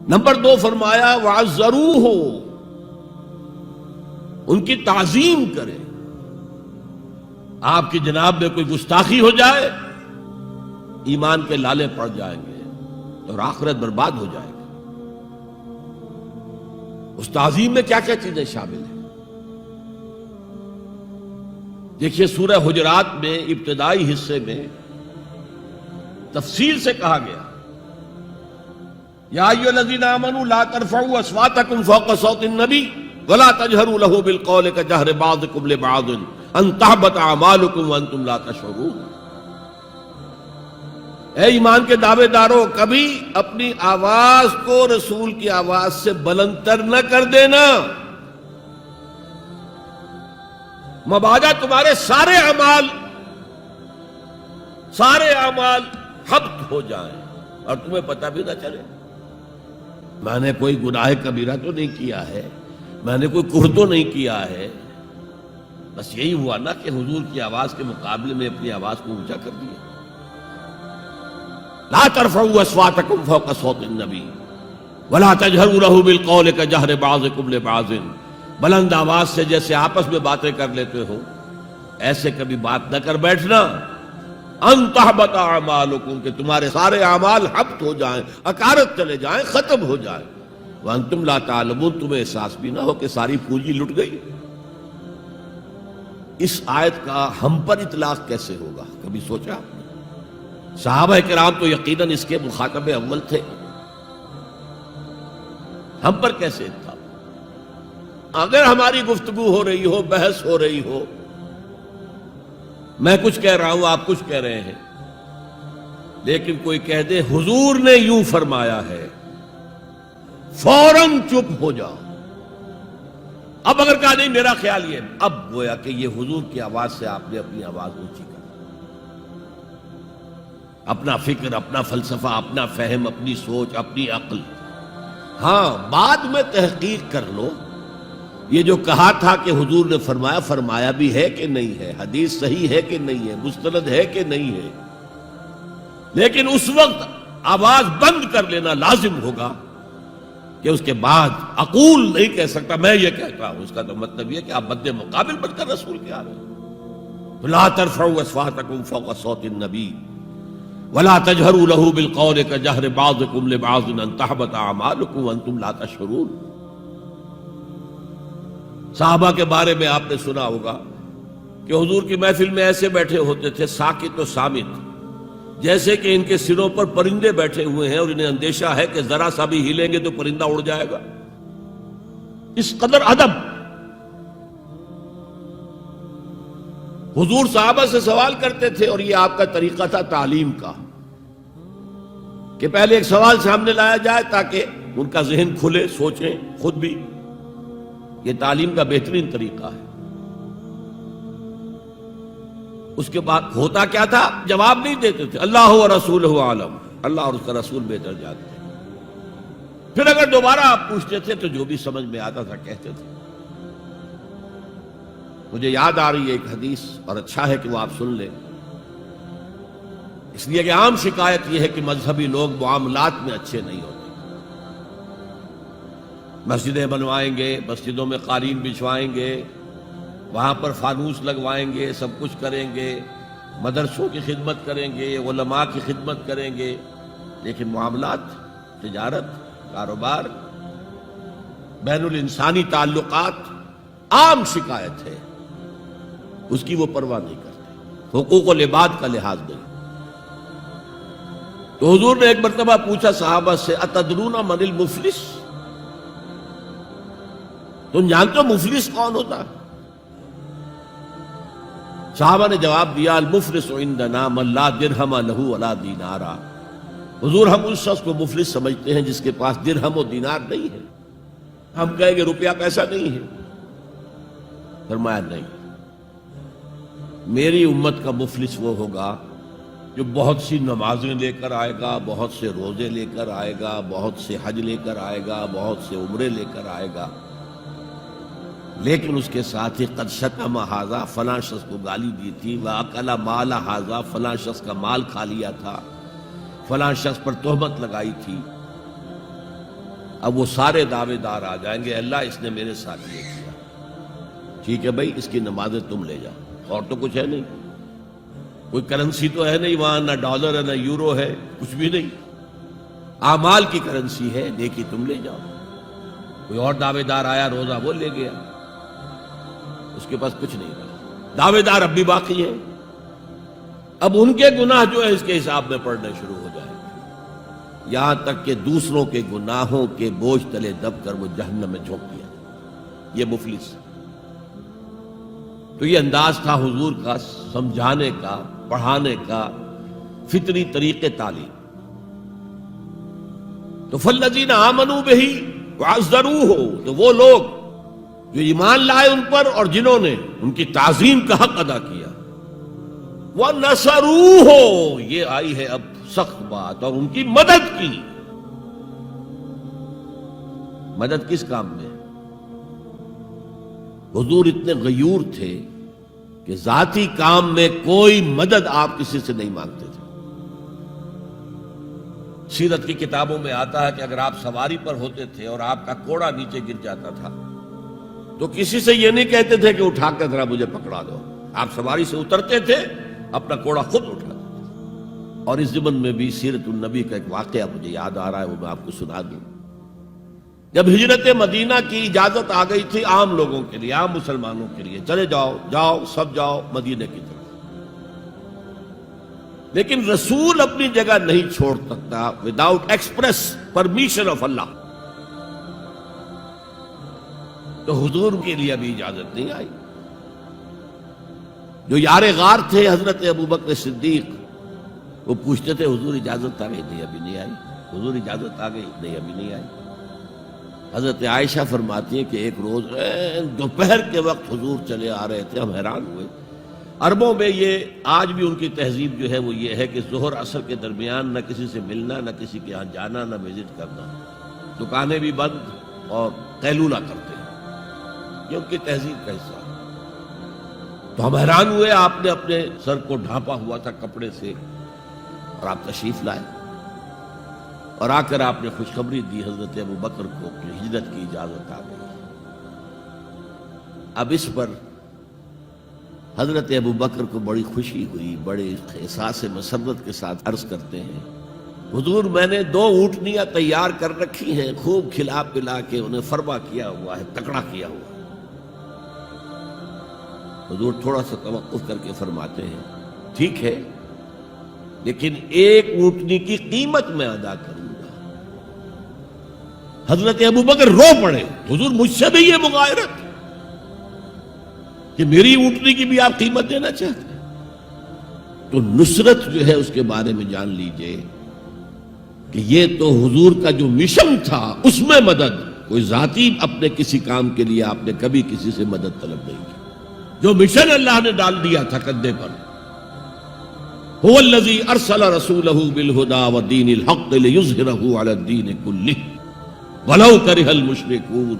Number 2 فرمایا وَعَزَّرُوهُ، ان کی تعظیم کرے. آپ کی جناب میں کوئی گستاخی ہو جائے ایمان کے لالے پڑ جائیں گے اور آخرت برباد ہو جائے گی. اس تعظیم میں کیا کیا چیزیں شامل ہیں؟ دیکھیے سورہ حجرات میں ابتدائی حصے میں تفصیل سے کہا گیا یا ایھا الذین آمنوا لا ترفعوا اصواتکم فوق صوت النبی ولا تجہروا له بالقول کجہر بعضکم لبعض ان تحبط اعمالکم وانتم لا تشعرون. اے ایمان کے دعوے دارو، کبھی اپنی آواز کو رسول کی آواز سے بلند تر نہ کر دینا، مبادا تمہارے سارے اعمال حبط ہو جائیں اور تمہیں پتہ بھی نہ چلے. میں نے کوئی گناہ کبیرہ تو نہیں کیا ہے، میں نے کوئی کفر تو نہیں کیا ہے، بس یہی ہوا نا کہ حضور کی آواز کے مقابلے میں اپنی آواز کو اونچا کر دیا. لا ترفعوا اصواتکم فوق صوت النبی ولا تجہروا له بالقول کجہر بعضکم لبعض، بلند آواز سے جیسے آپس میں باتیں کر لیتے ہو ایسے کبھی بات نہ کر بیٹھنا. ان تحبط اعمالکم، کہ تمہارے سارے اعمال حبط ہو جائیں، اکارت چلے جائیں، ختم ہو جائیں. وانتم لا تعلمون، تمہیں احساس بھی نہ ہو کہ ساری پونجی لٹ گئی. اس آیت کا ہم پر اطلاق کیسے ہوگا؟ کبھی سوچا؟ صحابہ کرام تو یقیناً اس کے مخاطب اول تھے، ہم پر کیسے اطلاق؟ اگر ہماری گفتگو ہو رہی ہو، بحث ہو رہی ہو، میں کچھ کہہ رہا ہوں، آپ کچھ کہہ رہے ہیں، لیکن کوئی کہہ دے حضور نے یوں فرمایا ہے، فوراً چپ ہو جاؤ. اب اگر کہا نہیں میرا خیال یہ، اب گویا کہ یہ حضور کی آواز سے آپ نے اپنی آواز اونچی کر، اپنا فکر، اپنا فلسفہ، اپنا فہم، اپنی سوچ، اپنی عقل. ہاں بعد میں تحقیق کر لو یہ جو کہا تھا کہ حضور نے فرمایا بھی ہے کہ نہیں ہے، حدیث صحیح ہے کہ نہیں ہے، مستند ہے کہ نہیں ہے. لیکن اس وقت آواز بند کر لینا لازم ہوگا کہ اس کے بعد اقول نہیں کہہ سکتا میں یہ کہتا ہوں. اس کا تو مطلب یہ کہ آپ مد مقابل بن کر رسول کے آ رہے ہیں. لا ترفعوا اصواتکم فوق صوت النبی ولا تجہروا له بالقول کجہر بعضکم لبعض ان تحبط اعمالکم وانتم لا تشعرون. صحابہ کے بارے میں آپ نے سنا ہوگا کہ حضور کی محفل میں ایسے بیٹھے ہوتے تھے ساکت و صامت، جیسے کہ ان کے سروں پر پرندے بیٹھے ہوئے ہیں اور انہیں اندیشہ ہے کہ ذرا سا بھی ہلیں گے تو پرندہ اڑ جائے گا. اس قدر ادب. حضور صحابہ سے سوال کرتے تھے اور یہ آپ کا طریقہ تھا تعلیم کا کہ پہلے ایک سوال سامنے لایا جائے تاکہ ان کا ذہن کھلے، سوچیں خود بھی. یہ تعلیم کا بہترین طریقہ ہے. اس کے بعد ہوتا کیا تھا؟ جواب نہیں دیتے تھے، اللہ و رسولہ عالم، اللہ اور اس کا رسول بہتر جانتے ہیں. پھر اگر دوبارہ آپ پوچھتے تھے تو جو بھی سمجھ میں آتا تھا کہتے تھے. مجھے یاد آ رہی ہے ایک حدیث اور اچھا ہے کہ وہ آپ سن لیں، اس لیے کہ عام شکایت یہ ہے کہ مذہبی لوگ معاملات میں اچھے نہیں ہوتے. مسجدیں بنوائیں گے، مسجدوں میں قالین بچھوائیں گے، وہاں پر فانوس لگوائیں گے، سب کچھ کریں گے، مدرسوں کی خدمت کریں گے، علماء کی خدمت کریں گے، لیکن معاملات، تجارت، کاروبار، بین الانسانی تعلقات، عام شکایت ہے اس کی وہ پرواہ نہیں کرتے، حقوق العباد کا لحاظ نہیں. تو حضور نے ایک مرتبہ پوچھا صحابہ سے اتدرون من المفلس، تم جانتے ہو مفلس کون ہوتا ہے؟ صحابہ نے جواب دیا المفلس عندنا من لا درہم لہ ولا دینارا. حضور ہم اس شخص کو مفلس سمجھتے ہیں جس کے پاس درہم و دینار نہیں ہے. ہم کہیں گے روپیہ پیسہ نہیں ہے. فرمایا نہیں، میری امت کا مفلس وہ ہوگا جو بہت سی نمازیں لے کر آئے گا، بہت سے روزے لے کر آئے گا، بہت سے حج لے کر آئے گا، بہت سے عمرے لے کر آئے گا، لیکن اس کے ساتھ ہی قد شتم ھذا، فلاں شخص کو گالی دی تھی، واکل مال ھذا، فلاں شخص کا مال کھا لیا تھا، فلاں شخص پر تہمت لگائی تھی. اب وہ سارے دعوے دار آ جائیں گے، اللہ اس نے میرے ساتھ یہ کیا، ٹھیک ہے بھائی اس کی نمازیں تم لے جاؤ، اور تو کچھ ہے نہیں، کوئی کرنسی تو ہے نہیں وہاں، نہ ڈالر ہے نہ یورو ہے، کچھ بھی نہیں، اعمال کی کرنسی ہے، نیکی تم لے جاؤ۔ کوئی اور دعوے دار آیا، روزہ وہ لے گیا، اس کے پاس کچھ نہیں رہا، دعوے دار اب بھی باقی ہیں، اب ان کے گناہ جو ہے اس کے حساب میں پڑنے شروع ہو جائیں، یہاں تک کہ دوسروں کے گناہوں کے بوجھ تلے دب کر وہ جہنم میں جھونک دیا۔ یہ مفلس، تو یہ انداز تھا حضور کا سمجھانے کا، پڑھانے کا، فطری طریقے تعلیم۔ تو فالذین آمنوا بہ وعزروہ، تو وہ لوگ جو ایمان لائے ان پر اور جنہوں نے ان کی تعظیم کا حق ادا کیا، وَنَصَرُوهُ، یہ آئی ہے اب سخت بات، اور ان کی مدد کی۔ مدد کس کام میں؟ حضور اتنے غیور تھے کہ ذاتی کام میں کوئی مدد آپ کسی سے نہیں مانگتے تھے۔ سیرت کی کتابوں میں آتا ہے کہ اگر آپ سواری پر ہوتے تھے اور آپ کا کوڑا نیچے گر جاتا تھا تو کسی سے یہ نہیں کہتے تھے کہ اٹھا کر ذرا مجھے پکڑا دو، آپ سواری سے اترتے تھے، اپنا کوڑا خود اٹھاتے تھے۔ اور اس ضمن میں بھی سیرت النبی کا ایک واقعہ مجھے یاد آ رہا ہے، وہ میں آپ کو سنا دوں۔ جب ہجرت مدینہ کی اجازت آ گئی تھی عام لوگوں کے لیے، عام مسلمانوں کے لیے، چلے جاؤ جاؤ سب جاؤ مدینہ کی طرف، لیکن رسول اپنی جگہ نہیں چھوڑ سکتا وداؤٹ ایکسپریس پرمیشن آف اللہ، تو حضور کے لیے ابھی اجازت نہیں آئی۔ جو یار غار تھے حضرت ابوبکر صدیق، وہ پوچھتے تھے حضور اجازت آ گئی؟ نہیں ابھی نہیں آئی۔ حضور اجازت آ گئی؟ نہیں ابھی نہیں آئی۔ حضرت عائشہ فرماتی ہیں کہ ایک روز دوپہر کے وقت حضور چلے آ رہے تھے، ہم حیران ہوئے۔ عربوں میں یہ آج بھی ان کی تہذیب جو ہے وہ یہ ہے کہ ظہر عصر کے درمیان نہ کسی سے ملنا، نہ کسی کے ہاں جانا، نہ وزٹ کرنا، دکانیں بھی بند اور قیلولہ کرتے ہیں، یہ ان کی تہذیب کا حصہ ہے۔ تو ہم حیران ہوئے، آپ نے اپنے سر کو ڈھانپا ہوا تھا کپڑے سے اور آپ تشریف لائے، اور آ کر آپ نے خوشخبری دی حضرت ابوبکر کو کہ ہجرت کی اجازت آ گئی۔ اب اس پر حضرت ابوبکر کو بڑی خوشی ہوئی، بڑے احساس مسرت کے ساتھ عرض کرتے ہیں حضور میں نے 2 اونٹنیاں تیار کر رکھی ہیں، خوب کھلا پلا کے انہیں فربا کیا ہوا ہے، تکڑا کیا ہوا ہے۔ حضور تھوڑا سا توقف کر کے فرماتے ہیں ٹھیک ہے، لیکن 1 اونٹنی کی قیمت میں ادا کروں گا۔ حضرت ابوبکر رو پڑے، حضور مجھ سے بھی یہ مغایرت کہ میری اونٹنی کی بھی آپ قیمت دینا چاہتے ہیں؟ تو نصرت جو ہے اس کے بارے میں جان لیجئے کہ یہ تو حضور کا جو مشن تھا اس میں مدد، کوئی ذاتی اپنے کسی کام کے لیے آپ نے کبھی کسی سے مدد طلب نہیں کی۔ جو مشن اللہ نے ڈال دیا تھا کندھے پر، هو الذی ارسل رسولہ بالہدی ودین الحق لیظہرہ علی الدین کلہ ولو کرہ المشرکون،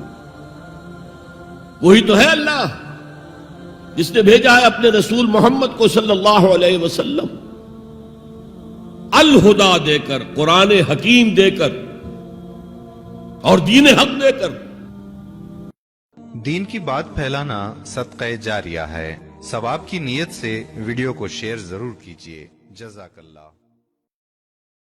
وہی تو ہے اللہ جس نے بھیجا ہے اپنے رسول محمد کو صلی اللہ علیہ وسلم الہدا دے کر، قرآن حکیم دے کر اور دین حق دے کر۔ دین کی بات پھیلانا صدقہ جاریہ ہے، ثواب کی نیت سے ویڈیو کو شیئر ضرور کیجیے۔ جزاک اللہ۔